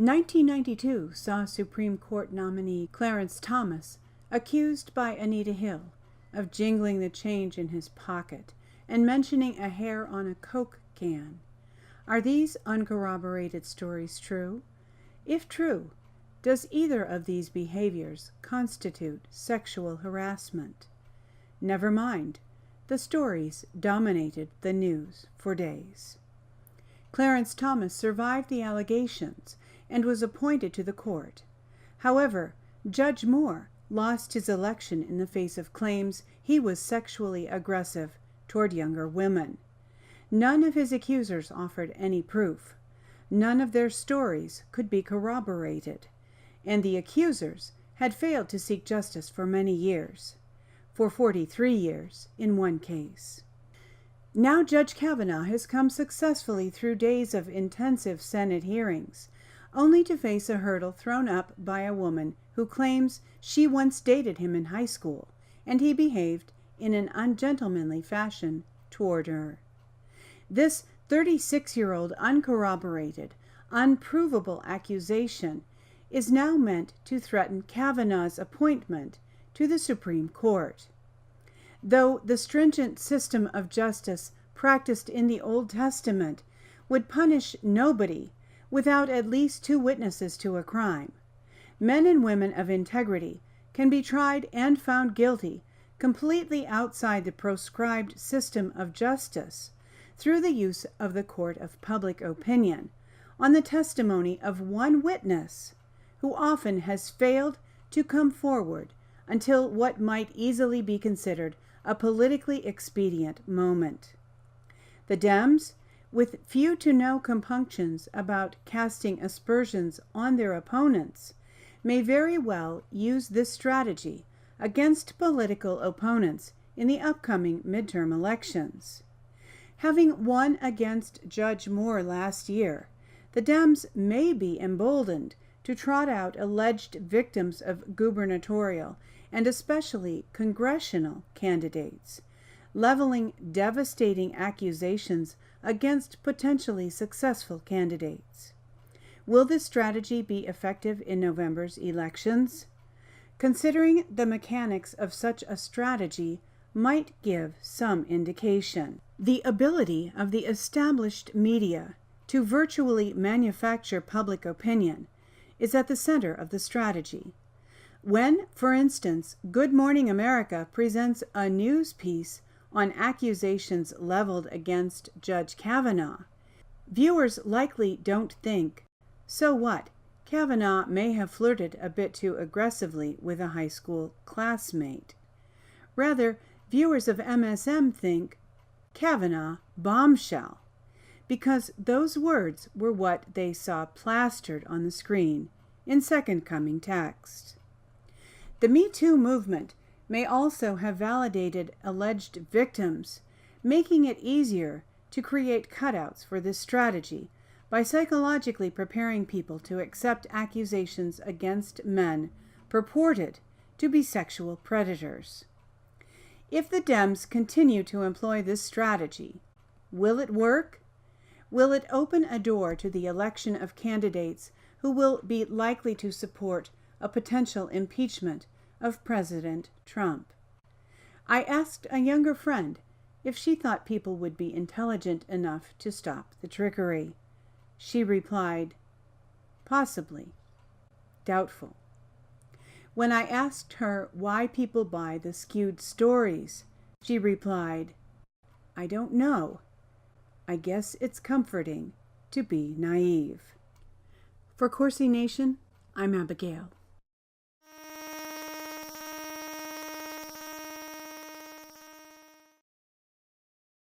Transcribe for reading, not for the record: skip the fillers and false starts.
1992 saw Supreme Court nominee Clarence Thomas accused by Anita Hill of jingling the change in his pocket and mentioning a hair on a Coke can. Are these uncorroborated stories true? If true, does either of these behaviors constitute sexual harassment? Never mind, the stories dominated the news for days. Clarence Thomas survived the allegations and was appointed to the court. However, Judge Moore lost his election in the face of claims he was sexually aggressive toward younger women. None of his accusers offered any proof. None of their stories could be corroborated, and the accusers had failed to seek justice for many years, for 43 years in one case. Now Judge Kavanaugh has come successfully through days of intensive Senate hearings, only to face a hurdle thrown up by a woman who claims she once dated him in high school, and he behaved in an ungentlemanly fashion toward her. This 36-year-old uncorroborated, unprovable accusation is now meant to threaten Kavanaugh's appointment to the Supreme Court. Though the stringent system of justice practiced in the Old Testament would punish nobody without at least 2 witnesses to a crime, men and women of integrity can be tried and found guilty completely outside the proscribed system of justice through the use of the court of public opinion on the testimony of one witness who often has failed to come forward until what might easily be considered a politically expedient moment. The Dems, with few to no compunctions about casting aspersions on their opponents, may very well use this strategy against political opponents in the upcoming midterm elections. Having won against Judge Moore last year, the Dems may be emboldened to trot out alleged victims of gubernatorial and especially congressional candidates, leveling devastating accusations against potentially successful candidates. Will this strategy be effective in November's elections? Considering the mechanics of such a strategy might give some indication. The ability of the established media to virtually manufacture public opinion is at the center of the strategy. When, for instance, Good Morning America presents a news piece on accusations leveled against Judge Kavanaugh, viewers likely don't think, so what, Kavanaugh may have flirted a bit too aggressively with a high school classmate. Rather, viewers of MSM think, Kavanaugh bombshell, because those words were what they saw plastered on the screen in second coming text. The MeToo movement may also have validated alleged victims, making it easier to create cutouts for this strategy by psychologically preparing people to accept accusations against men purported to be sexual predators. If the Dems continue to employ this strategy, will it work? Will it open a door to the election of candidates who will be likely to support a potential impeachment of President Trump? I asked a younger friend if she thought people would be intelligent enough to stop the trickery. She replied, possibly, doubtful. When I asked her why people buy the skewed stories, she replied, I don't know. I guess it's comforting to be naive. For Corsi Nation, I'm Abigail.